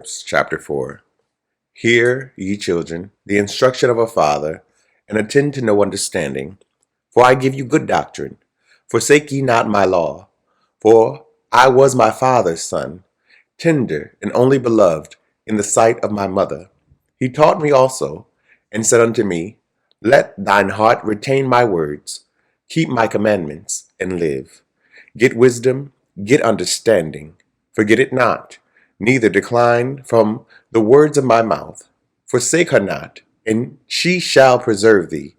Proverbs chapter 4. Hear, ye children, the instruction of a father, and attend to no understanding. For I give you good doctrine. Forsake ye not my law. For I was my father's son, tender and only beloved in the sight of my mother. He taught me also, and said unto me, Let thine heart retain my words, keep my commandments, and live. Get wisdom, get understanding. Forget it not, neither decline from the words of my mouth. Forsake her not, and she shall preserve thee.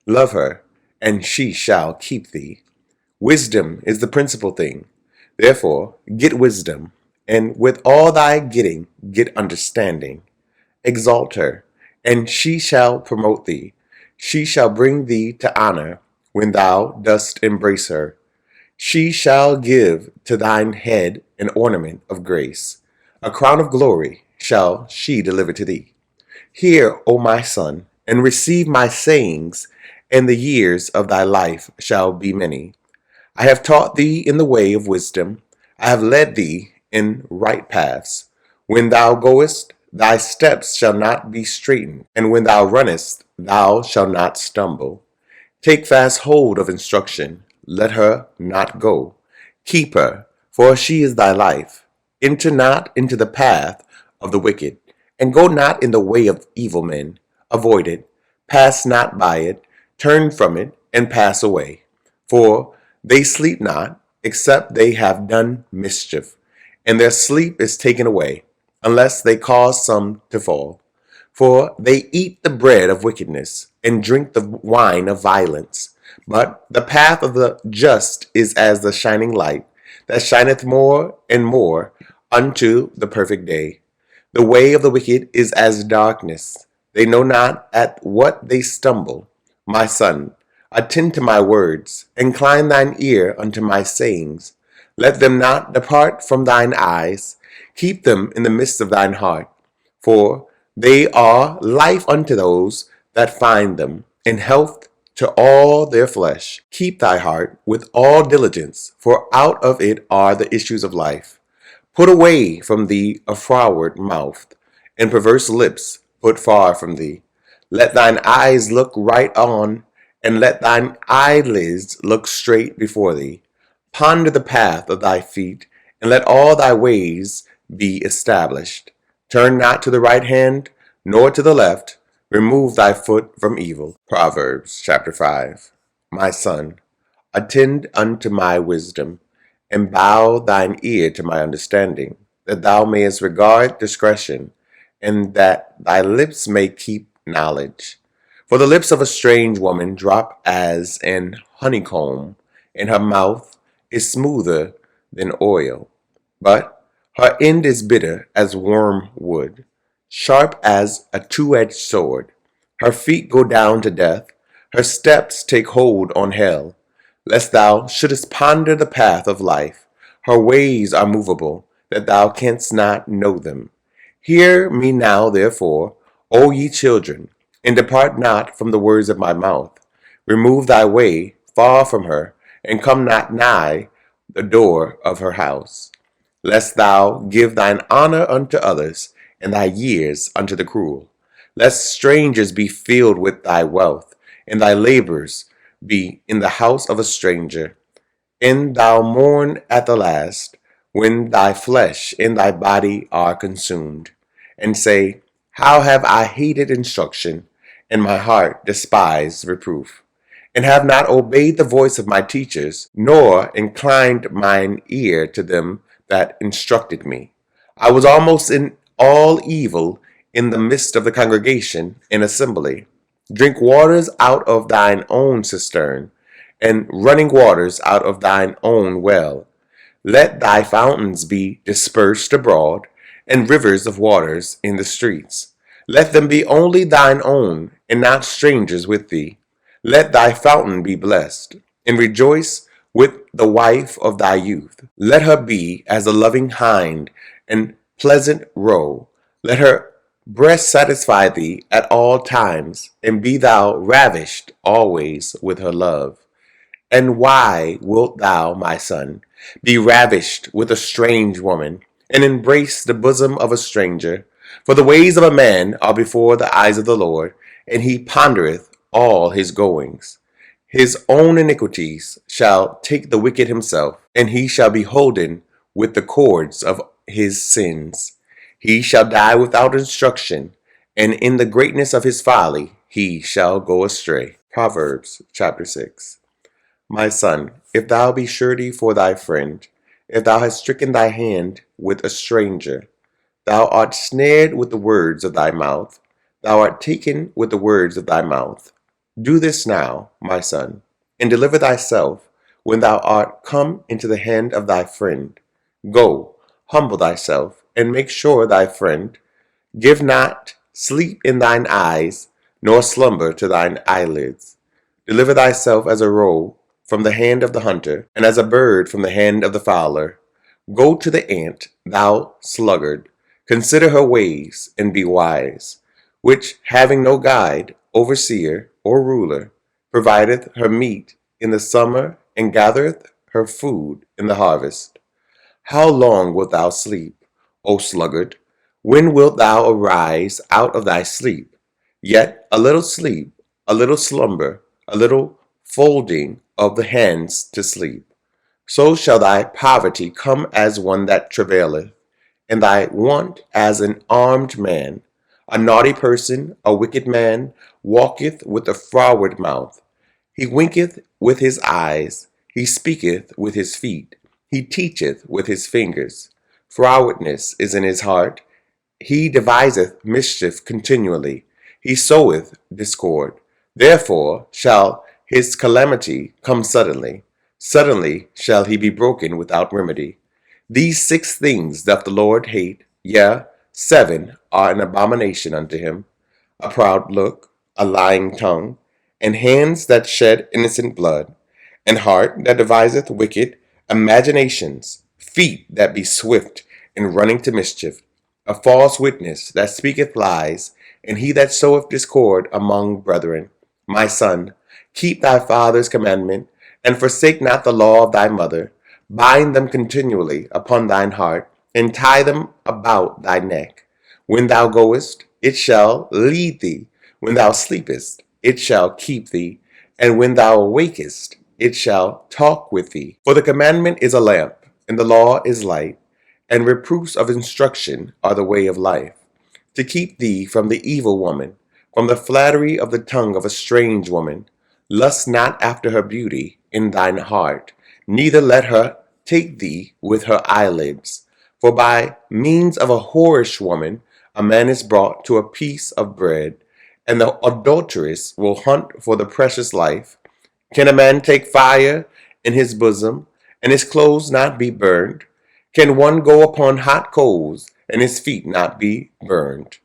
Love her, and she shall keep thee. Wisdom is the principal thing. Therefore, get wisdom, and with all thy getting, get understanding. Exalt her, and she shall promote thee. She shall bring thee to honor when thou dost embrace her. She shall give to thine head an ornament of grace. A crown of glory shall she deliver to thee. Hear, O my son, and receive my sayings, and the years of thy life shall be many. I have taught thee in the way of wisdom. I have led thee in right paths. When thou goest, thy steps shall not be straitened, and when thou runnest, thou shalt not stumble. Take fast hold of instruction. Let her not go. Keep her, for she is thy life. Enter not into the path of the wicked, and go not in the way of evil men. Avoid it. Pass not by it. Turn from it, and pass away. For they sleep not, except they have done mischief, and their sleep is taken away, unless they cause some to fall. For they eat the bread of wickedness, and drink the wine of violence. But the path of the just is as the shining light, that shineth more and more unto the perfect day. The way of the wicked is as darkness. They know not at what they stumble. My son, attend to my words, incline thine ear unto my sayings. Let them not depart from thine eyes. Keep them in the midst of thine heart. For they are life unto those that find them, and health to all their flesh. Keep thy heart with all diligence, for out of it are the issues of life. Put away from thee a froward mouth, and perverse lips put far from thee. Let thine eyes look right on, and let thine eyelids look straight before thee. Ponder the path of thy feet, and let all thy ways be established. Turn not to the right hand, nor to the left. Remove thy foot from evil. Proverbs chapter 5. My son, attend unto my wisdom, and bow thine ear to my understanding, that thou mayest regard discretion, and that thy lips may keep knowledge. For the lips of a strange woman drop as an honeycomb, and her mouth is smoother than oil. But her end is bitter as wormwood, sharp as a two-edged sword. Her feet go down to death, her steps take hold on hell. Lest thou shouldest ponder the path of life, her ways are movable, that thou canst not know them. Hear me now, therefore, O ye children, and depart not from the words of my mouth. Remove thy way far from her, and come not nigh the door of her house. Lest thou give thine honor unto others, and thy years unto the cruel. Lest strangers be filled with thy wealth, and thy labors be in the house of a stranger. And thou mourn at the last, when thy flesh and thy body are consumed, and say, How have I hated instruction, and my heart despised reproof, and have not obeyed the voice of my teachers, nor inclined mine ear to them that instructed me. I was almost in all evil in the midst of the congregation and assembly. Drink waters out of thine own cistern, and running waters out of thine own well. Let thy fountains be dispersed abroad, and rivers of waters in the streets. Let them be only thine own, and not strangers with thee. Let thy fountain be blessed, and rejoice with the wife of thy youth. Let her be as a loving hind and pleasant roe. Let her breast satisfy thee at all times, and be thou ravished always with her love. And why wilt thou, my son, be ravished with a strange woman, and embrace the bosom of a stranger. For the ways of a man are before the eyes of the Lord, and he pondereth all his goings. His own iniquities shall take the wicked himself, and he shall be holden with the cords of his sins. He shall die without instruction, and in the greatness of his folly he shall go astray. Proverbs chapter 6. My son, if thou be surety for thy friend, if thou hast stricken thy hand with a stranger, thou art snared with the words of thy mouth, thou art taken with the words of thy mouth. Do this now, my son, and deliver thyself when thou art come into the hand of thy friend. Go, humble thyself, and make sure thy friend. Give not sleep in thine eyes, nor slumber to thine eyelids. Deliver thyself as a roe from the hand of the hunter, and as a bird from the hand of the fowler. Go to the ant, thou sluggard, consider her ways, and be wise, which, having no guide, overseer, or ruler, provideth her meat in the summer, and gathereth her food in the harvest. How long wilt thou sleep, O sluggard? When wilt thou arise out of thy sleep? Yet a little sleep, a little slumber, a little folding of the hands to sleep. So shall thy poverty come as one that travaileth, and thy want as an armed man. A naughty person, a wicked man, walketh with a froward mouth. He winketh with his eyes, he speaketh with his feet, he teacheth with his fingers. Frowardness is in his heart, he deviseth mischief continually, he soweth discord. Therefore shall his calamity come suddenly, suddenly shall he be broken without remedy. These 6 things doth the Lord hate, yea, 7 are an abomination unto him: a proud look, a lying tongue, and hands that shed innocent blood, and heart that deviseth wicked imaginations, feet that be swift in running to mischief, a false witness that speaketh lies, and he that soweth discord among brethren. My son, keep thy father's commandment, and forsake not the law of thy mother. Bind them continually upon thine heart, and tie them about thy neck. When thou goest, it shall lead thee. When thou sleepest, it shall keep thee. And when thou awakest, it shall talk with thee. For the commandment is a lamp, and the law is light, and reproofs of instruction are the way of life, to keep thee from the evil woman, from the flattery of the tongue of a strange woman. Lust not after her beauty in thine heart, neither let her take thee with her eyelids. For by means of a whorish woman a man is brought to a piece of bread, and the adulteress will hunt for the precious life. Can a man take fire in his bosom, and his clothes not be burned? Can one go upon hot coals, and his feet not be burned?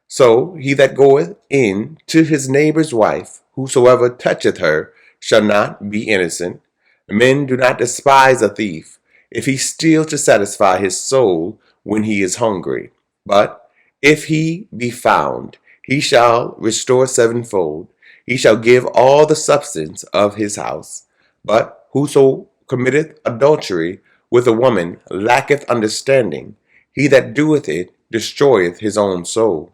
So he that goeth in to his neighbor's wife, whosoever toucheth her, shall not be innocent. Men do not despise a thief, if he steal to satisfy his soul when he is hungry. But if he be found, he shall restore sevenfold. He shall give all the substance of his house. But whoso committeth adultery with a woman lacketh understanding. He that doeth it destroyeth his own soul.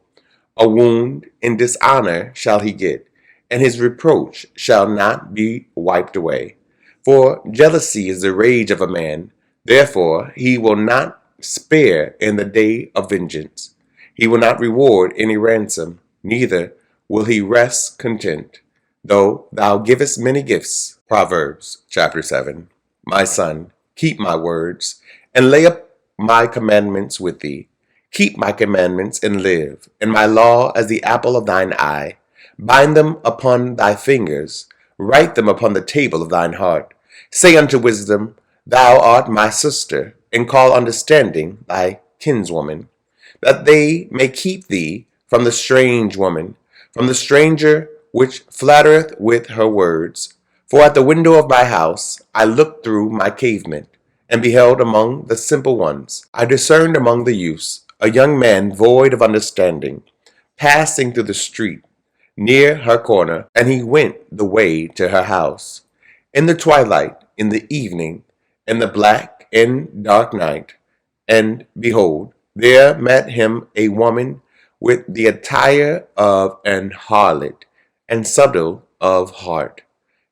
A wound in dishonor shall he get, and his reproach shall not be wiped away. For jealousy is the rage of a man, therefore he will not spare in the day of vengeance. He will not reward any ransom, neither will he rest content, though thou givest many gifts. Proverbs chapter 7. My son, keep my words, and lay up my commandments with thee. Keep my commandments and live, and my law as the apple of thine eye. Bind them upon thy fingers, write them upon the table of thine heart. Say unto wisdom, Thou art my sister, and call understanding thy kinswoman, that they may keep thee from the strange woman, from the stranger which flattereth with her words. For at the window of my house I looked through my cavement, and beheld among the simple ones. I discerned among the youths a young man void of understanding, passing through the street near her corner, and he went the way to her house. In the twilight, in the evening, in the black and dark night, And behold, there met him a woman with the attire of an harlot, and subtle of heart.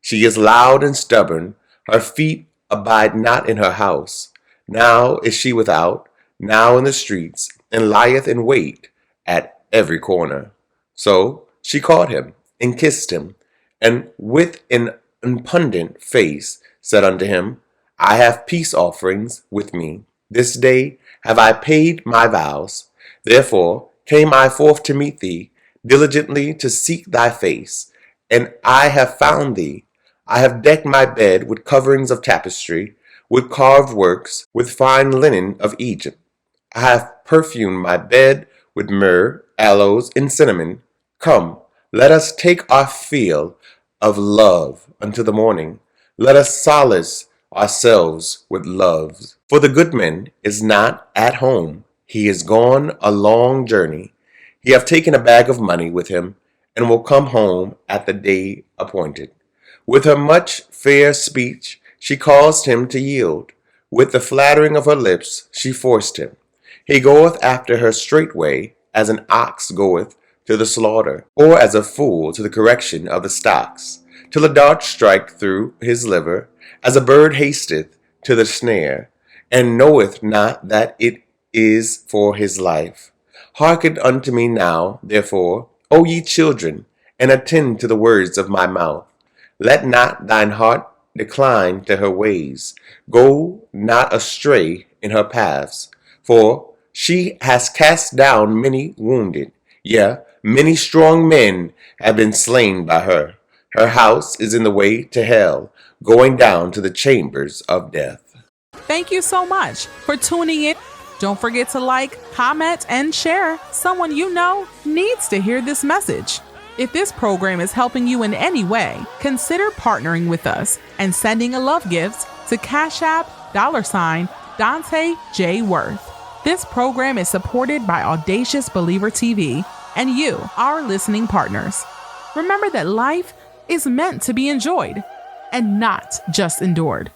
She is loud and stubborn, her feet abide not in her house. Now is she without, now in the streets, and lieth in wait at every corner. So she caught him, and kissed him, and with an impudent face said unto him, I have peace offerings with me. This day have I paid my vows. Therefore came I forth to meet thee, diligently to seek thy face. And I have found thee. I have decked my bed with coverings of tapestry, with carved works, with fine linen of Egypt. I have perfumed my bed with myrrh, aloes, and cinnamon. Come, let us take our fill of love unto the morning. Let us solace ourselves with loves. For the goodman is not at home. He is gone a long journey. He hath taken a bag of money with him, and will come home at the day appointed. With her much fair speech she caused him to yield. With the flattering of her lips she forced him. He goeth after her straightway, as an ox goeth to the slaughter, or as a fool to the correction of the stocks, till a dart strike through his liver, as a bird hasteth to the snare, and knoweth not that it is for his life. Hearken unto me now, therefore, O ye children, and attend to the words of my mouth. Let not thine heart decline to her ways. Go not astray in her paths. For she has cast down many wounded. Yea, many strong men have been slain by her. Her house is in the way to hell, going down to the chambers of death. Thank you so much for tuning in. Don't forget to like, comment, and share. Someone you know needs to hear this message. If this program is helping you in any way, consider partnering with us and sending a love gift to Cash App $Dante J. Worth. This program is supported by Audacious Believer TV and you, our listening partners. Remember that life is meant to be enjoyed and not just endured.